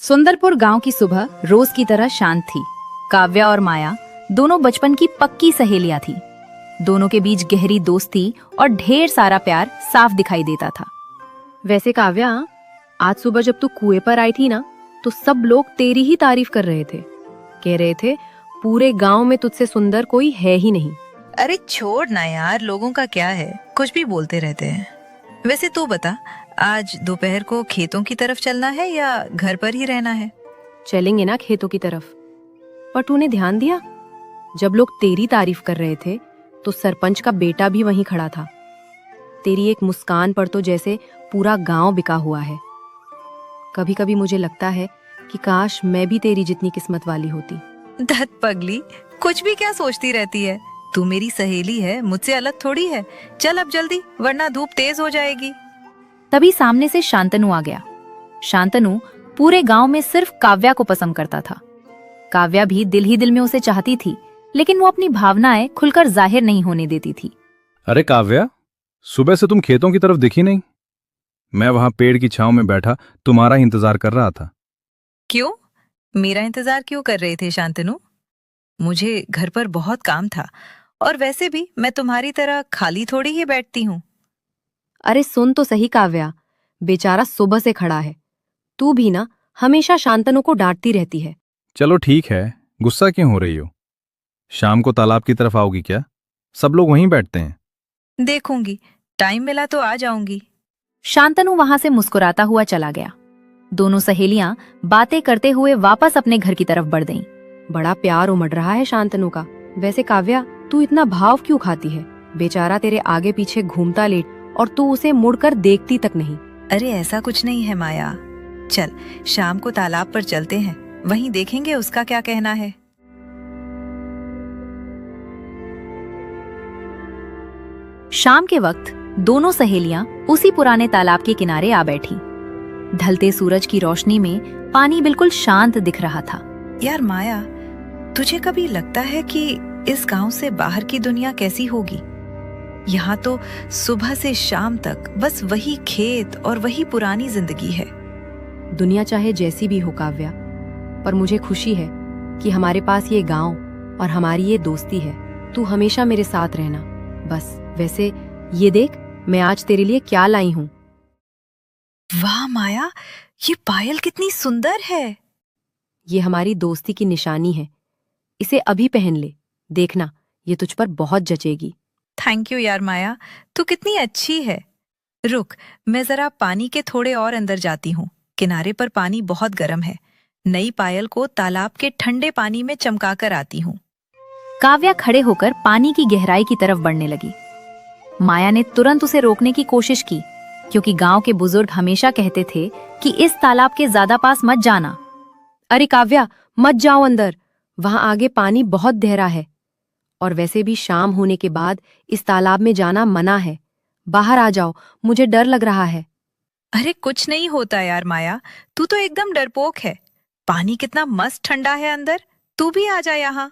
सुंदरपुर गांव की सुबह रोज की तरह शांत थी। काव्या और माया दोनों बचपन की पक्की सहेलियां थी। दोनों के बीच गहरी दोस्ती और ढेर सारा प्यार साफ दिखाई देता था। वैसे काव्या, आज सुबह जब तू कुएं पर आई थी ना, तो सब लोग तेरी ही तारीफ कर रहे थे। कह रहे थे पूरे गांव में तुझसे सुंदर कोई है ही नहीं। अरे छोड़ ना यार, लोगों का क्या है, कुछ भी बोलते रहते हैं। वैसे तू बता, आज दोपहर को खेतों की तरफ चलना है या घर पर ही रहना है? चलेंगे ना खेतों की तरफ। पर तूने ध्यान दिया, जब लोग तेरी तारीफ कर रहे थे तो सरपंच का बेटा भी वहीं खड़ा था। तेरी एक मुस्कान पर तो जैसे पूरा गांव बिका हुआ है। कभी कभी मुझे लगता है कि काश मैं भी तेरी जितनी किस्मत वाली होती। धत पगली, कुछ भी क्या सोचती रहती है। तू मेरी सहेली है, मुझसे अलग थोड़ी है। चल अब जल्दी, वरना धूप तेज हो जाएगी। तभी सामने से शांतनु आ गया। शांतनु पूरे गांव में सिर्फ काव्या को पसंद करता था। काव्या भी दिल ही दिल में उसे चाहती थी, लेकिन वो अपनी भावनाएं खुलकर जाहिर नहीं होने देती थी। अरे काव्या, सुबह से तुम खेतों की तरफ दिखी नहीं। मैं वहां पेड़ की छांव में बैठा तुम्हारा ही इंतजार कर रहा था। क्यों? मेरा इंतजार क्यों कर रहे थे शांतनु? मुझे घर पर बहुत काम था, और वैसे भी मैं तुम्हारी तरह खाली थोड़ी ही बैठती हूँ। अरे सुन तो सही काव्या, बेचारा सुबह से खड़ा है। तू भी ना हमेशा शांतनु को डांटती रहती है। चलो ठीक है, गुस्सा क्यों हो रही हो? शाम को तालाब की तरफ आओगी क्या? सब लोग वहीं बैठते हैं। देखूंगी, टाइम मिला तो आ जाऊंगी। शांतनु वहां से मुस्कुराता हुआ चला गया। दोनों सहेलियां बातें करते हुए वापस अपने घर की तरफ बढ़ गईं। बड़ा प्यार उमड़ रहा है शांतनु का। वैसे काव्या, तू इतना भाव क्यों खाती है? बेचारा तेरे आगे पीछे घूमता लेट और तू उसे मुड़कर देखती तक नहीं। अरे ऐसा कुछ नहीं है माया। चल शाम को तालाब पर चलते हैं, वहीं देखेंगे उसका क्या कहना है। शाम के वक्त दोनों सहेलियां उसी पुराने तालाब के किनारे आ बैठी। ढलते सूरज की रोशनी में पानी बिल्कुल शांत दिख रहा था। यार माया, तुझे कभी लगता है कि इस गांव से बाहर की दुनिया कैसी होगी? यहाँ तो सुबह से शाम तक बस वही खेत और वही पुरानी जिंदगी है। दुनिया चाहे जैसी भी हो काव्या, पर मुझे खुशी है कि हमारे पास ये गांव और हमारी ये दोस्ती है। तू हमेशा मेरे साथ रहना बस। वैसे ये देख, मैं आज तेरे लिए क्या लाई हूँ। वाह माया, ये पायल कितनी सुंदर है। ये हमारी दोस्ती की निशानी है। इसे अभी पहन ले, देखना ये तुझ पर बहुत जचेगी। थैंक यू यार माया, तू कितनी अच्छी है। रुक, मैं जरा पानी के थोड़े और अंदर जाती हूँ। किनारे पर पानी बहुत गर्म है। नई पायल को तालाब के ठंडे पानी में चमकाकर आती हूँ। काव्या खड़े होकर पानी की गहराई की तरफ बढ़ने लगी। माया ने तुरंत उसे रोकने की कोशिश की, क्योंकि गांव के बुजुर्ग हमेशा कहते थे कि इस तालाब के ज्यादा पास मत जाना। अरे काव्या, मत जाओ अंदर, वहां आगे पानी बहुत गहरा है। और वैसे भी शाम होने के बाद इस तालाब में जाना मना है। बाहर आ जाओ, मुझे डर लग रहा है। अरे कुछ नहीं होता यार माया, तू तो एकदम डरपोक है। पानी कितना मस्त ठंडा है अंदर, तू भी आ जा यहाँ।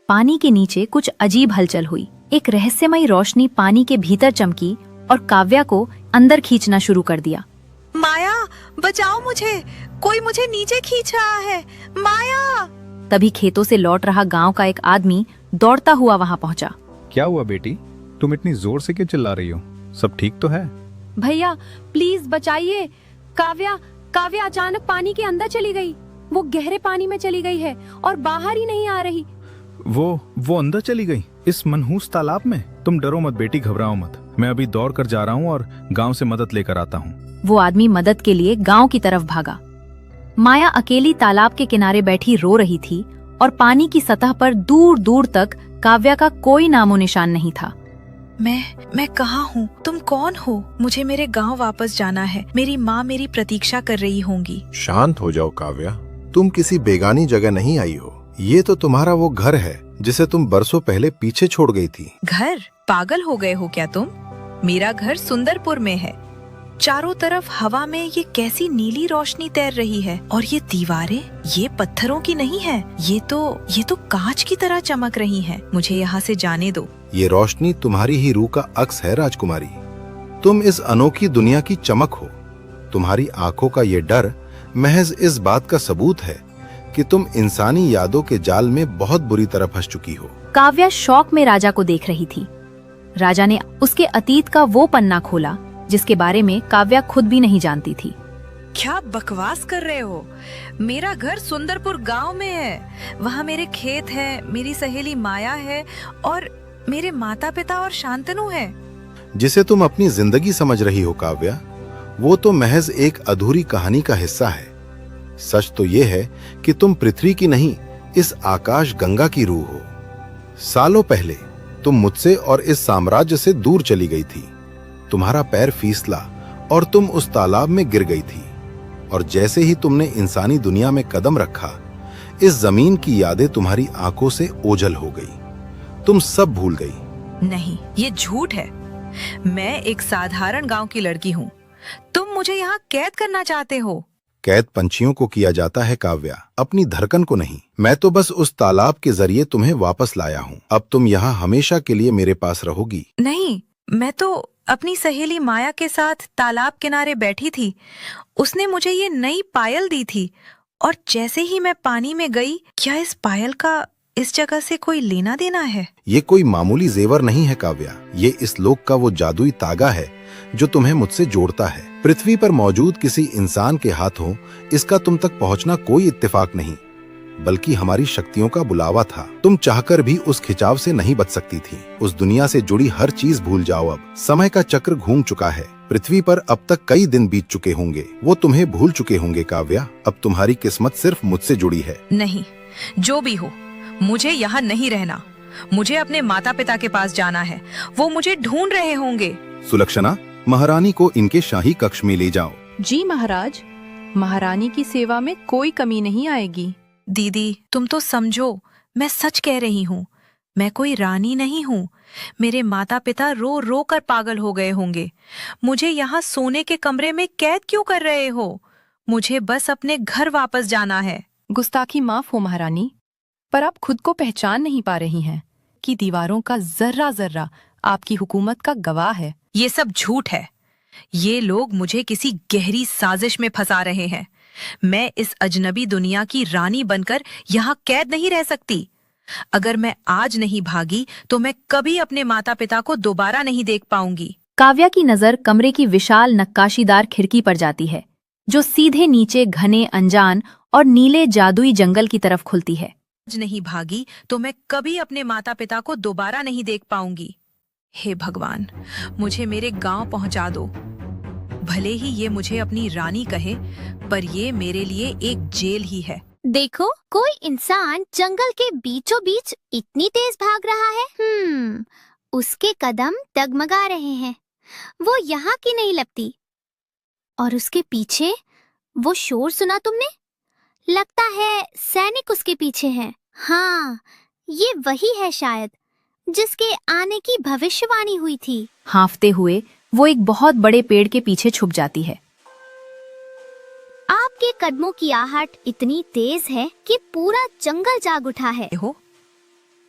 पानी के नीचे कुछ अजीब हलचल हुई। एक रहस्यमयी रोशनी पानी के भीतर चमकी और काव्या को अंदर खींचना शुरू कर दिया। माया बचाओ मुझे, कोई मुझे नीचे खींच रहा है। माया! तभी खेतों से लौट रहा गांव का एक आदमी दौड़ता हुआ वहां पहुंचा। क्या हुआ बेटी, तुम इतनी जोर से क्यों चिल्ला रही हो? सब ठीक तो है? भैया प्लीज बचाइए। काव्या अचानक पानी के अंदर चली गई। वो गहरे पानी में चली गई है और बाहर ही नहीं आ रही। वो अंदर चली गई इस मनहूस तालाब में? तुम डरो मत बेटी, घबराओ मत। मैं अभी दौड़ कर जा रहा हूँ और गांव से मदद लेकर आता हूँ। वो आदमी मदद के लिए गांव की तरफ भागा। माया अकेली तालाब के किनारे बैठी रो रही थी और पानी की सतह पर दूर दूर तक काव्या का कोई नामो निशान नहीं था। मैं कहाँ हूँ? तुम कौन हो? मुझे मेरे गांव वापस जाना है। मेरी माँ मेरी प्रतीक्षा कर रही होंगी। शांत हो जाओ काव्या, तुम किसी बेगानी जगह नहीं आई हो। ये तो तुम्हारा वो घर है जिसे तुम बरसों पहले पीछे छोड़ गई थी। घर? पागल हो गए हो क्या तुम? मेरा घर सुंदरपुर में है। चारों तरफ हवा में ये कैसी नीली रोशनी तैर रही है, और ये दीवारें, ये पत्थरों की नहीं है, ये तो कांच की तरह चमक रही हैं। मुझे यहाँ से जाने दो। ये रोशनी तुम्हारी ही रूह का अक्स है राजकुमारी। तुम इस अनोखी दुनिया की चमक हो। तुम्हारी आंखों का ये डर महज इस बात का सबूत है कि तुम इंसानी यादों के जाल में बहुत बुरी तरह फंस चुकी हो। काव्या शौक में राजा को देख रही थी। राजा ने उसके अतीत का वो पन्ना खोला जिसके बारे में काव्या खुद भी नहीं जानती थी। क्या बकवास कर रहे हो? मेरा घर सुंदरपुर गांव में है। वहाँ मेरे खेत है, मेरी सहेली माया है और मेरे माता पिता और शांतनु है। जिसे तुम अपनी जिंदगी समझ रही हो काव्या, वो तो महज एक अधूरी कहानी का हिस्सा है। सच तो ये है कि तुम पृथ्वी की नहीं, इस आकाश गंगा की रूह हो। सालों पहले तुम मुझसे और इस साम्राज्य से दूर चली गई थी। तुम्हारा पैर फिसला और तुम उस तालाब में गिर गई थी, और जैसे ही तुमने इंसानी दुनिया में कदम रखा, इस जमीन की यादें तुम्हारी आंखों से ओझल हो गई। तुम सब भूल गई। नहीं, ये झूठ है। मैं एक साधारण गांव की लड़की हूँ। तुम मुझे यहाँ कैद करना चाहते हो। कैद पंछियों को किया जाता है काव्या, अपनी धड़कन को नहीं। मैं तो बस उस तालाब के जरिए तुम्हें वापस लाया हूँ। अब तुम यहाँ हमेशा के लिए मेरे पास रहोगी। नहीं, मैं तो अपनी सहेली माया के साथ तालाब किनारे बैठी थी। उसने मुझे ये नई पायल दी थी, और जैसे ही मैं पानी में गई, क्या इस पायल का इस जगह से कोई लेना देना है? ये कोई मामूली जेवर नहीं है काव्या, ये इस लोक का वो जादुई तागा है जो तुम्हें मुझसे जोड़ता है। पृथ्वी पर मौजूद किसी इंसान के हाथों इसका तुम तक पहुंचना कोई इत्तेफाक नहीं, बल्कि हमारी शक्तियों का बुलावा था। तुम चाहकर भी उस खिंचाव से नहीं बच सकती थी। उस दुनिया से जुड़ी हर चीज भूल जाओ। अब समय का चक्र घूम चुका है। पृथ्वी पर अब तक कई दिन बीत चुके होंगे, वो तुम्हें भूल चुके होंगे काव्या। अब तुम्हारी किस्मत सिर्फ मुझसे जुड़ी है। नहीं, जो भी हो, मुझे यहाँ नहीं रहना। मुझे अपने माता पिता के पास जाना है। वो मुझे ढूंढ रहे होंगे। सुलक्षणा, महारानी को इनके शाही कक्ष में ले जाओ। जी महाराज, महारानी की सेवा में कोई कमी नहीं आएगी। दीदी, तुम तो समझो, मैं सच कह रही हूँ। मैं कोई रानी नहीं हूँ। मेरे माता पिता रो रो कर पागल हो गए होंगे। मुझे यहाँ सोने के कमरे में कैद क्यों कर रहे हो? मुझे बस अपने घर वापस जाना है। गुस्ताखी माफ हो महारानी, पर आप खुद को पहचान नहीं पा रही हैं कि दीवारों का जर्रा जर्रा आपकी हुकूमत का गवाह है। ये सब झूठ है। ये लोग मुझे किसी गहरी साजिश में फंसा रहे हैं। मैं इस अजनबी दुनिया की रानी बनकर यहाँ कैद नहीं रह सकती। अगर मैं आज नहीं भागी तो मैं कभी अपने माता पिता को दोबारा नहीं देख पाऊंगी। काव्या की नजर कमरे की विशाल नक्काशीदार खिड़की पर जाती है, जो सीधे नीचे घने अनजान और नीले जादुई जंगल की तरफ खुलती है। आज नहीं भागी तो मैं कभी अपने माता पिता को दोबारा नहीं देख पाऊंगी। हे भगवान, मुझे मेरे गांव पहुंचा दो। भले ही ये मुझे अपनी रानी कहे, पर ये मेरे लिए एक जेल ही है। देखो, कोई इंसान जंगल के बीचों बीच इतनी तेज भाग रहा है। उसके कदम डगमगा रहे हैं। वो यहाँ की नहीं लगती। और उसके पीछे वो शोर सुना तुमने? लगता है सैनिक उसके पीछे हैं। हाँ, ये वही है शायद जिसके आने की भविष्यवाणी हुई थी। हाँफते हुए वो एक बहुत बड़े पेड़ के पीछे छुप जाती है। आपके कदमों की आहट इतनी तेज है कि पूरा जंगल जाग उठा है। हो,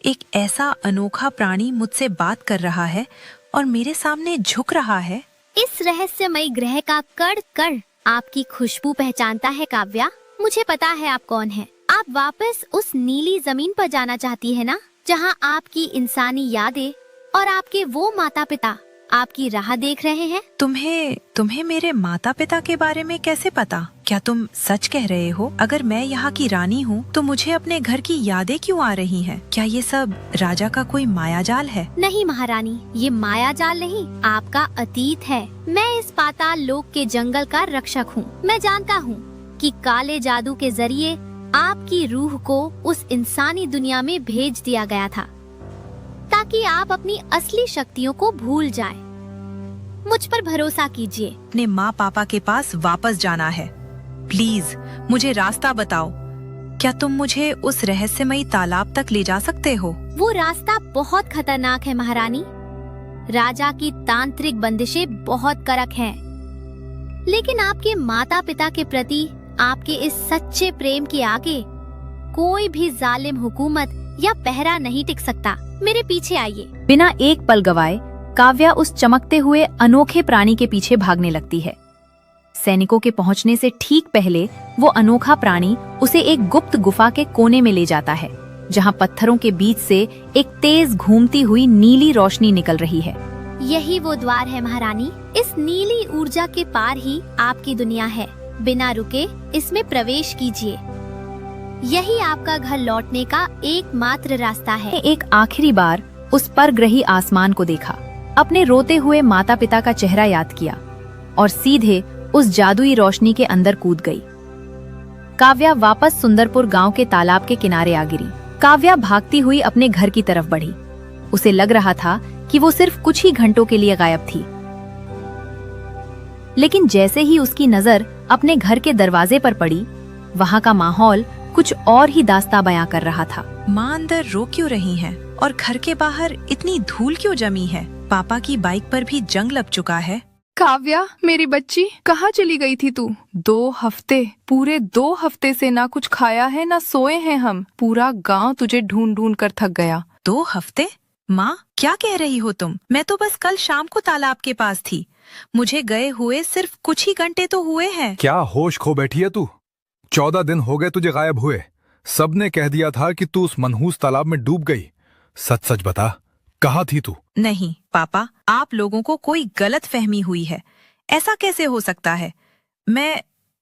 एक ऐसा अनोखा प्राणी मुझसे बात कर रहा है और मेरे सामने झुक रहा है। इस रहस्यमयी ग्रह का कण कण आपकी खुशबू पहचानता है काव्या। मुझे पता है आप कौन हैं। आप वापस उस नीली जमीन पर जाना चाहती है ना, जहाँ आपकी इंसानी यादें और आपके वो माता पिता आपकी राह देख रहे हैं। तुम्हें मेरे माता पिता के बारे में कैसे पता? क्या तुम सच कह रहे हो? अगर मैं यहाँ की रानी हूँ तो मुझे अपने घर की यादें क्यों आ रही हैं? क्या ये सब राजा का कोई मायाजाल है? नहीं महारानी, ये मायाजाल नहीं, आपका अतीत है। मैं इस पाताल लोक के जंगल का रक्षक हूँ। मैं जानता हूँ कि काले जादू के जरिए आपकी रूह को उस इंसानी दुनिया में भेज दिया गया था, ताकि आप अपनी असली शक्तियों को भूल जाएं। मुझ पर भरोसा कीजिए। अपने माँ पापा के पास वापस जाना है। प्लीज मुझे रास्ता बताओ। क्या तुम मुझे उस रहस्यमयी तालाब तक ले जा सकते हो? वो रास्ता बहुत खतरनाक है महारानी। राजा की तांत्रिक बंदिशें बहुत कड़क हैं। लेकिन आपके माता पिता के प्रति आपके इस सच्चे प्रेम के आगे कोई भी जालिम हुकूमत या पहरा नहीं टिक सकता। मेरे पीछे आइए। बिना एक पल गवाए काव्या उस चमकते हुए अनोखे प्राणी के पीछे भागने लगती है। सैनिकों के पहुंचने से ठीक पहले वो अनोखा प्राणी उसे एक गुप्त गुफा के कोने में ले जाता है, जहां पत्थरों के बीच से एक तेज घूमती हुई नीली रोशनी निकल रही है। यही वो द्वार है महारानी। इस नीली ऊर्जा के पार ही आपकी दुनिया है। बिना रुके इसमें प्रवेश कीजिए। यही आपका घर लौटने का एकमात्र रास्ता है। एक आखिरी बार उस परग्रही आसमान को देखा, अपने रोते हुए माता पिता का चेहरा याद किया और सीधे उस जादुई रोशनी के अंदर कूद गई। काव्या वापस सुंदरपुर गांव के तालाब के किनारे आ गिरी। काव्या भागती हुई अपने घर की तरफ बढ़ी। उसे लग रहा था कि वो सिर्फ कुछ ही घंटों के लिए गायब थी, लेकिन जैसे ही उसकी नजर अपने घर के दरवाजे पर पड़ी, वहां का माहौल कुछ और ही दास्तां बयां कर रहा था। माँ अंदर रो क्यों रही हैं? और घर के बाहर इतनी धूल क्यों जमी है? पापा की बाइक पर भी जंग लग चुका है। काव्या, मेरी बच्ची, कहाँ चली गई थी तू? 2 हफ्ते, पूरे 2 हफ्ते से ना कुछ खाया है ना सोए हैं हम। पूरा गांव तुझे ढूंढ ढूंढ कर थक गया। 2 हफ्ते? माँ, क्या कह रही हो तुम? मैं तो बस कल शाम को तालाब के पास थी। मुझे गए हुए सिर्फ कुछ ही घंटे तो हुए हैं। क्या होश खो बैठी है तू? 14 दिन हो गए तुझे गायब हुए। सबने कह दिया था कि तू उस मनहूस तालाब में डूब गई। सच सच बता, कहाँ थी तू? नहीं पापा, आप लोगों को कोई गलत फहमी हुई है। ऐसा कैसे हो सकता है?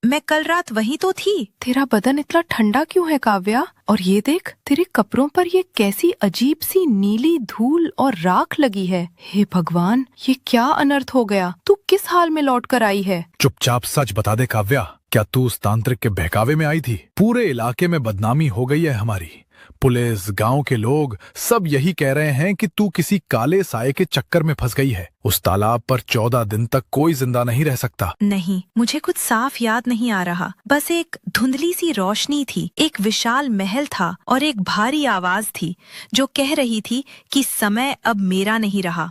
मैं कल रात वहीं तो थी। तेरा बदन इतना ठंडा क्यों है काव्या? और ये देख, तेरे कपड़ों पर ये कैसी अजीब सी नीली धूल और राख लगी है। हे भगवान, ये क्या अनर्थ हो गया? तू किस हाल में लौट कर आई है? चुपचाप सच बता दे काव्या, क्या तू उस तांत्रिक के बहकावे में आई थी? पूरे इलाके में बदनामी हो गई है हमारी। पुलिस, गांव के लोग सब यही कह रहे हैं कि तू किसी काले साए के चक्कर में फंस गई है। उस तालाब पर 14 दिन तक कोई जिंदा नहीं रह सकता। नहीं, मुझे कुछ साफ याद नहीं आ रहा। बस एक धुंधली सी रोशनी थी, एक विशाल महल था और एक भारी आवाज थी जो कह रही थी कि समय अब मेरा नहीं रहा।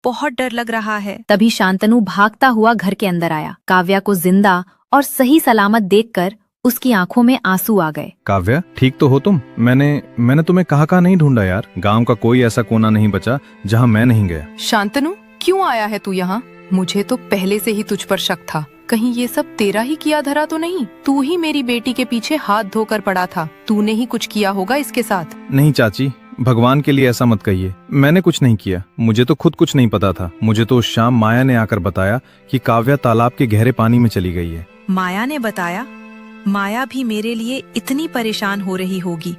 बहुत डर लग रहा है। तभी शांतनु भागता हुआ घर के अंदर आया। काव्या को जिंदा और सही सलामत देखकर उसकी आंखों में आंसू आ गए। काव्या, ठीक तो हो तुम? मैंने तुम्हें कहाँ नहीं ढूंढा यार। गांव का कोई ऐसा कोना नहीं बचा जहां मैं नहीं गया। शांतनु, क्यों आया है तू यहाँ? मुझे तो पहले से ही तुझ पर शक था। कहीं ये सब तेरा ही किया धरा तो नहीं? तू ही मेरी बेटी के पीछे हाथ धोकर पड़ा था। तूने ही कुछ किया होगा इसके साथ। नहीं चाची, भगवान के लिए ऐसा मत कहिए। मैंने कुछ नहीं किया। मुझे तो खुद कुछ नहीं पता था। मुझे तो उस शाम माया ने आकर बताया कि काव्या तालाब के गहरे पानी में चली गई है। माया ने बताया? माया भी मेरे लिए इतनी परेशान हो रही होगी।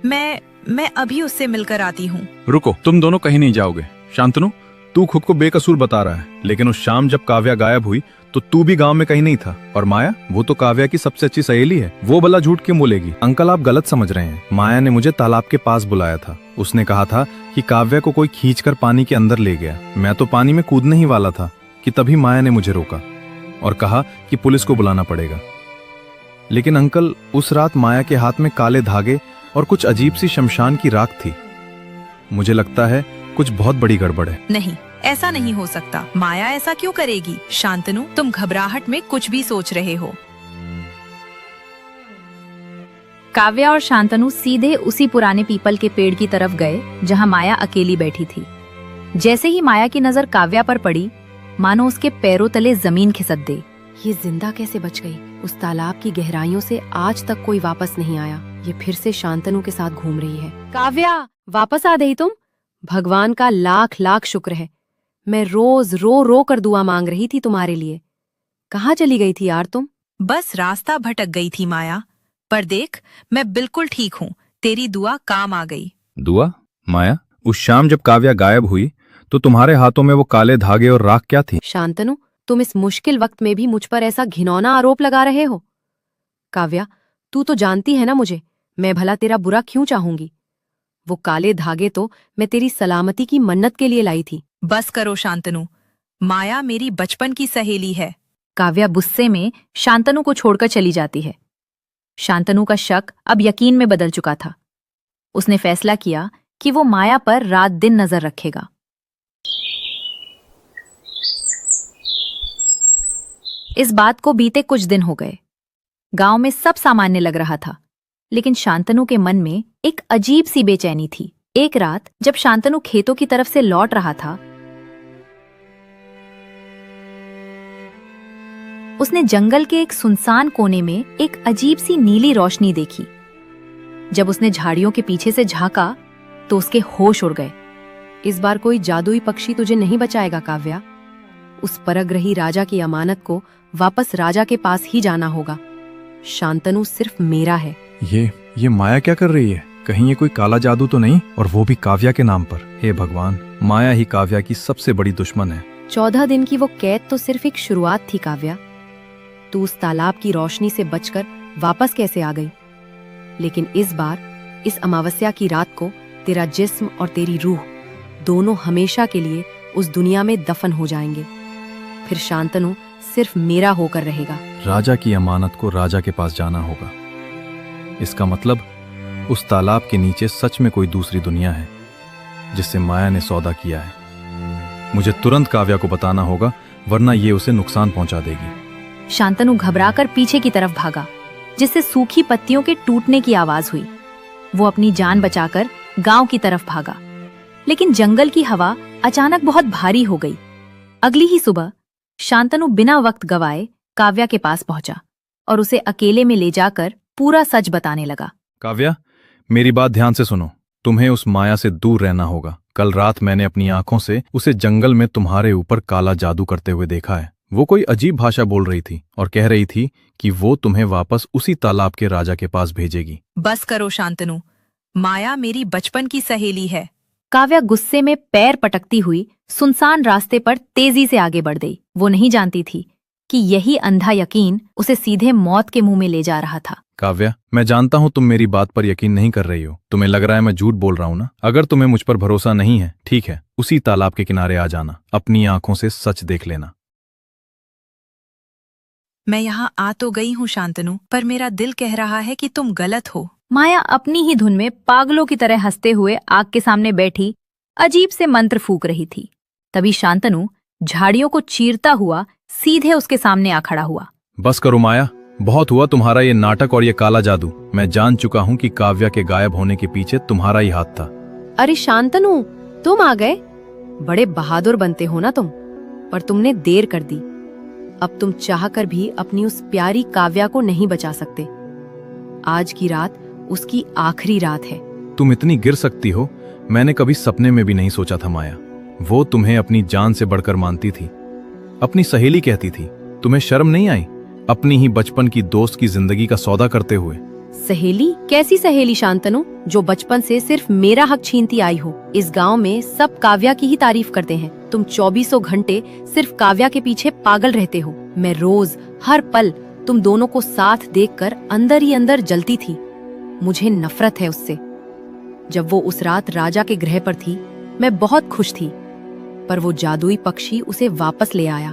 मैं अभी उससे मिलकर आती हूँ। रुको, तुम दोनों कहीं नहीं जाओगे। शांतनु, तू खुद को बेकसूर बता रहा है, लेकिन उस शाम जब काव्या गायब हुई तो तू भी गांव में कहीं नहीं था। और माया, वो तो काव्या की सबसे अच्छी सहेली है। वो भला झूठ क्यों बोलेगी? अंकल, आप गलत समझ रहे हैं। माया ने मुझे तालाब के पास बुलाया था। उसने कहा था कि काव्या को कोई खींचकर पानी के अंदर ले गया। मैं तो पानी में कूदने ही वाला था कि तभी माया ने मुझे रोका और कहा कि पुलिस को बुलाना पड़ेगा। लेकिन अंकल, उस रात माया के हाथ में काले धागे और कुछ अजीब सी शमशान की राख थी। मुझे लगता है कुछ बहुत बड़ी गड़बड़ है। नहीं, ऐसा नहीं हो सकता। माया ऐसा क्यों करेगी? शांतनु, तुम घबराहट में कुछ भी सोच रहे हो। काव्या और शांतनु सीधे उसी पुराने पीपल के पेड़ की तरफ गए जहां माया अकेली बैठी थी। जैसे ही माया की नजर काव्या पर पड़ी, मानो उसके पैरों तले जमीन खिसक गई। ये जिंदा कैसे बच गई? उस तालाब की गहराइयों से आज तक कोई वापस नहीं आया। ये फिर से शांतनु के साथ घूम रही है। काव्या, वापस आ गई तुम? भगवान का लाख लाख शुक्र है। मैं रोज रो रो कर दुआ मांग रही थी तुम्हारे लिए। कहाँ चली गई थी यार तुम? बस रास्ता भटक गई थी माया। पर देख, मैं बिल्कुल ठीक हूँ। तेरी दुआ काम आ गई। दुआ? माया, उस शाम जब काव्या गायब हुई तो तुम्हारे हाथों में वो काले धागे और राख क्या थी? शांतनु, तुम इस मुश्किल वक्त में भी मुझ पर ऐसा घिनौना आरोप लगा रहे हो। काव्या, तू तो जानती है ना मुझे, मैं भला तेरा बुरा क्यों चाहूंगी। वो काले धागे तो मैं तेरी सलामती की मन्नत के लिए लाई थी। बस करो शांतनु, माया मेरी बचपन की सहेली है। काव्या गुस्से में शांतनु को छोड़कर चली जाती है। शांतनु का शक अब यकीन में बदल चुका था। उसने फैसला किया कि वो माया पर रात दिन नजर रखेगा। इस बात को बीते कुछ दिन हो गए। गांव में सब सामान्य लग रहा था, लेकिन शांतनु के मन में एक अजीब सी बेचैनी थी। एक रात जब शांतनु खेतों की तरफ से लौट रहा था, उसने जंगल के एक सुनसान कोने में एक अजीब सी नीली रोशनी देखी। जब उसने झाड़ियों के पीछे से झांका तो उसके होश उड़ गए। इस बार कोई जादुई पक्षी तुझे नहीं बचाएगा काव्या। उस परग्रही राजा की अमानत को वापस राजा के पास ही जाना होगा। शांतनु सिर्फ मेरा है। ये माया क्या कर रही है? कहीं ये कोई काला जादू तो नहीं, और वो भी काव्या के नाम पर? हे भगवान, माया ही काव्या की सबसे बड़ी दुश्मन है। 14 दिन की वो कैद तो सिर्फ एक शुरुआत थी काव्या। तू उस तालाब की रोशनी से बचकर वापस कैसे आ गई? लेकिन इस बार, इस अमावस्या की रात को तेरा जिस्म और तेरी रूह दोनों हमेशा के लिए उस दुनिया में दफन हो जाएंगे। फिर शांतनु सिर्फ मेरा होकर रहेगा। राजा की अमानत को राजा के पास जाना होगा। इसका मतलब उस तालाब के नीचे सच में कोई दूसरी दुनिया है जिससे माया ने सौदा किया है। मुझे तुरंत काव्या को बताना होगा, वरना ये उसे नुकसान पहुंचा देगी। शांतनु घबराकर पीछे की तरफ भागा, जिससे सूखी पत्तियों के टूटने की आवाज हुई। वो अपनी जान बचाकर गांव की तरफ भागा, लेकिन जंगल की हवा अचानक बहुत भारी हो गई। अगली ही सुबह शांतनु बिना वक्त गवाए काव्या के पास पहुंचा और उसे अकेले में ले जाकर पूरा सच बताने लगा। काव्या, मेरी बात ध्यान से सुनो। तुम्हें उस माया से दूर रहना होगा। कल रात मैंने अपनी आंखों से उसे जंगल में तुम्हारे ऊपर काला जादू करते हुए देखा है। वो कोई अजीब भाषा बोल रही थी और कह रही थी कि वो तुम्हें वापस उसी तालाब के राजा के पास भेजेगी। बस करो शांतनु, माया मेरी बचपन की सहेली है। काव्या गुस्से में पैर पटकती हुई सुनसान रास्ते पर तेजी से आगे बढ़ गई। वो नहीं जानती थी कि यही अंधा यकीन उसे सीधे मौत के मुंह में ले जा रहा था। काव्या, मैं जानता हूं तुम मेरी बात पर यकीन नहीं कर रही हो। तुम्हें लग रहा है मैं झूठ बोल रहा हूं ना? अगर तुम्हें मुझ पर भरोसा नहीं है, ठीक है, उसी तालाब के किनारे आ जाना। अपनी आंखों से सच देख लेना। मैं यहाँ आ तो गई हूँ शांतनु, पर मेरा दिल कह रहा है कि तुम गलत हो। माया अपनी ही धुन में पागलों की तरह हंसते हुए आग के सामने बैठी अजीब से मंत्र फूंक रही थी। तभी शांतनु झाड़ियों को चीरता हुआ सीधे उसके सामने आ खड़ा हुआ। बस करो माया, बहुत हुआ तुम्हारा ये नाटक और ये काला जादू। मैं जान चुका हूँ कि काव्या के गायब होने के पीछे तुम्हारा ही हाथ था। अरे शांतनु, तुम आ गए। बड़े बहादुर बनते हो ना तुम, पर तुमने देर कर दी। अब तुम चाहकर भी अपनी उस प्यारी काव्या को नहीं बचा सकते। आज की रात उसकी आखिरी रात है। तुम इतनी गिर सकती हो, मैंने कभी सपने में भी नहीं सोचा था माया। वो तुम्हें अपनी जान से बढ़कर मानती थी, अपनी सहेली कहती थी। तुम्हें शर्म नहीं आई अपनी ही बचपन की दोस्त की जिंदगी का सौदा करते हुए? सहेली? कैसी सहेली शांतनु, जो बचपन से सिर्फ मेरा हक छीनती आई हो? इस गांव में सब काव्या की ही तारीफ करते हैं। तुम 2400 घंटे सिर्फ काव्या के पीछे पागल रहते हो। मैं रोज हर पल तुम दोनों को साथ देखकर अंदर ही अंदर जलती थी। मुझे नफरत है उससे। जब वो उस रात राजा के गृह पर थी, मैं बहुत खुश थी, पर वो जादुई पक्षी उसे वापस ले आया।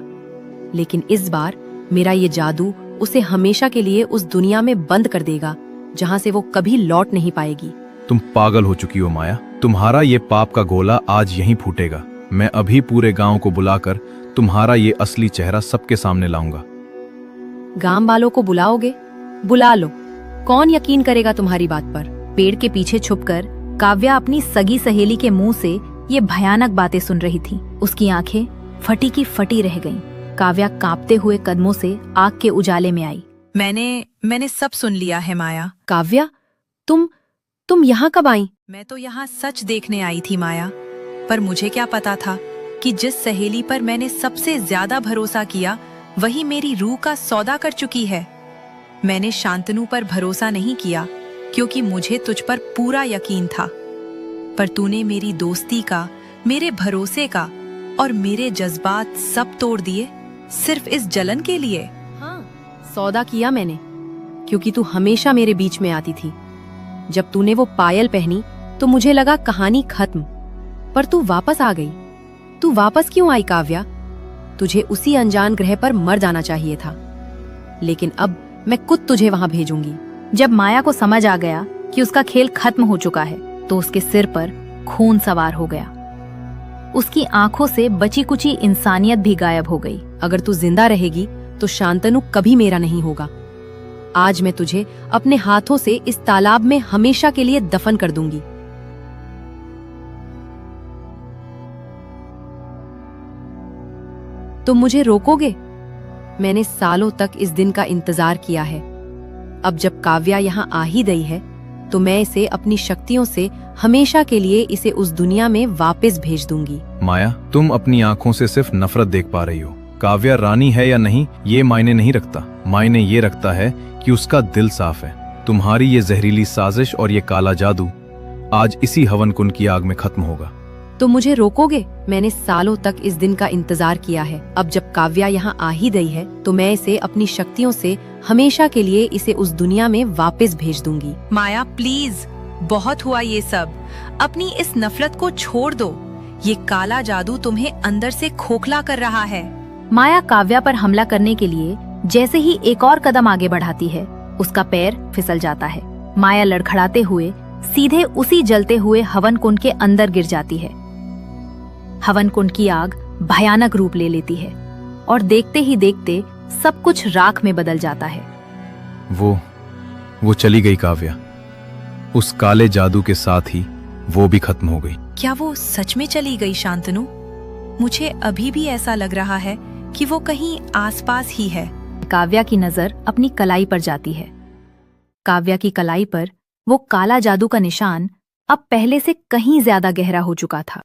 लेकिन इस बार मेरा ये जादू उसे हमेशा के लिए उस दुनिया में बंद कर देगा जहां से वो कभी लौट नहीं पाएगी। तुम पागल हो चुकी हो माया। तुम्हारा ये पाप का गोला आज यहीं फूटेगा। मैं अभी पूरे गांव को बुलाकर तुम्हारा ये असली चेहरा सबके सामने लाऊंगा। गांव वालों को बुलाओगे? बुला लो, कौन यकीन करेगा तुम्हारी बात पर? पेड़ के पीछे छुपकर काव्या अपनी सगी सहेली के मुंह से ये भयानक बातें सुन रही थी। उसकी आंखें फटी की फटी रह गईं। काव्या कांपते हुए कदमों से आग के उजाले में आई। मैंने सब सुन लिया है माया। काव्या, तुम यहाँ कब आई? मैं तो यहाँ सच देखने आई थी माया, पर मुझे क्या पता था कि जिस सहेली पर मैंने सबसे ज्यादा भरोसा किया, वही मेरी रूह का सौदा कर चुकी है। मैंने शांतनु पर भरोसा नहीं किया क्योंकि मुझे तुझ पर पूरा यकीन था, पर तूने मेरी दोस्ती का, मेरे भरोसे का और मेरे जज्बात सब तोड़ दिए सिर्फ इस जलन के लिए। हाँ, सौदा किया मैंने, क्योंकि तू हमेशा मेरे बीच में आती थी। जब तूने वो पायल पहनी तो मुझे लगा कहानी खत्म, पर तू वापस आ गई। तू वापस क्यों आई काव्या? तुझे उसी अनजान ग्रह पर मर जाना चाहिए था, लेकिन अब मैं खुद तुझे वहां भेजूंगी। जब माया को समझ आ गया कि उसका खेल खत्म हो चुका है, तो उसके सिर पर खून सवार हो गया। उसकी आंखों से बची कुची इंसानियत भी गायब हो गई। अगर तू जिंदा रहेगी तो शांतनु कभी मेरा नहीं होगा। आज मैं तुझे अपने हाथों से इस तालाब में हमेशा के लिए दफन कर दूंगी। तुम मुझे रोकोगे? मैंने सालों तक इस दिन का इंतजार किया है। अब जब काव्या यहाँ आ ही गई है तो मैं इसे अपनी शक्तियों से हमेशा के लिए इसे उस दुनिया में वापस भेज दूंगी। माया, तुम अपनी आंखों से सिर्फ नफरत देख पा रही हो। काव्या रानी है या नहीं ये मायने नहीं रखता, मायने ये रखता है कि उसका दिल साफ है। तुम्हारी ये जहरीली साजिश और ये काला जादू आज इसी हवन कुंड की आग में खत्म होगा। तो मुझे रोकोगे? मैंने सालों तक इस दिन का इंतजार किया है। अब जब काव्या यहाँ आ ही गई है तो मैं इसे अपनी शक्तियों से हमेशा के लिए इसे उस दुनिया में वापस भेज दूंगी। माया प्लीज, बहुत हुआ ये सब। अपनी इस नफरत को छोड़ दो। ये काला जादू तुम्हें अंदर से खोखला कर रहा है। माया काव्या पर हमला करने के लिए जैसे ही एक और कदम आगे बढ़ाती है, उसका पैर फिसल जाता है। माया लड़खड़ाते हुए सीधे उसी जलते हुए हवन कुंड के अंदर गिर जाती है। हवन कुंड की आग भयानक रूप ले लेती है और देखते ही देखते सब कुछ राख में बदल जाता है। वो चली गई काव्या। उस काले जादू के साथ ही वो भी खत्म हो गई। क्या वो सच में चली गई शांतनु? मुझे अभी भी ऐसा लग रहा है कि वो कहीं आसपास ही है। काव्या की नजर अपनी कलाई पर जाती है। काव्या की कलाई पर वो काला जादू का निशान अब पहले से कहीं ज्यादा गहरा हो चुका था।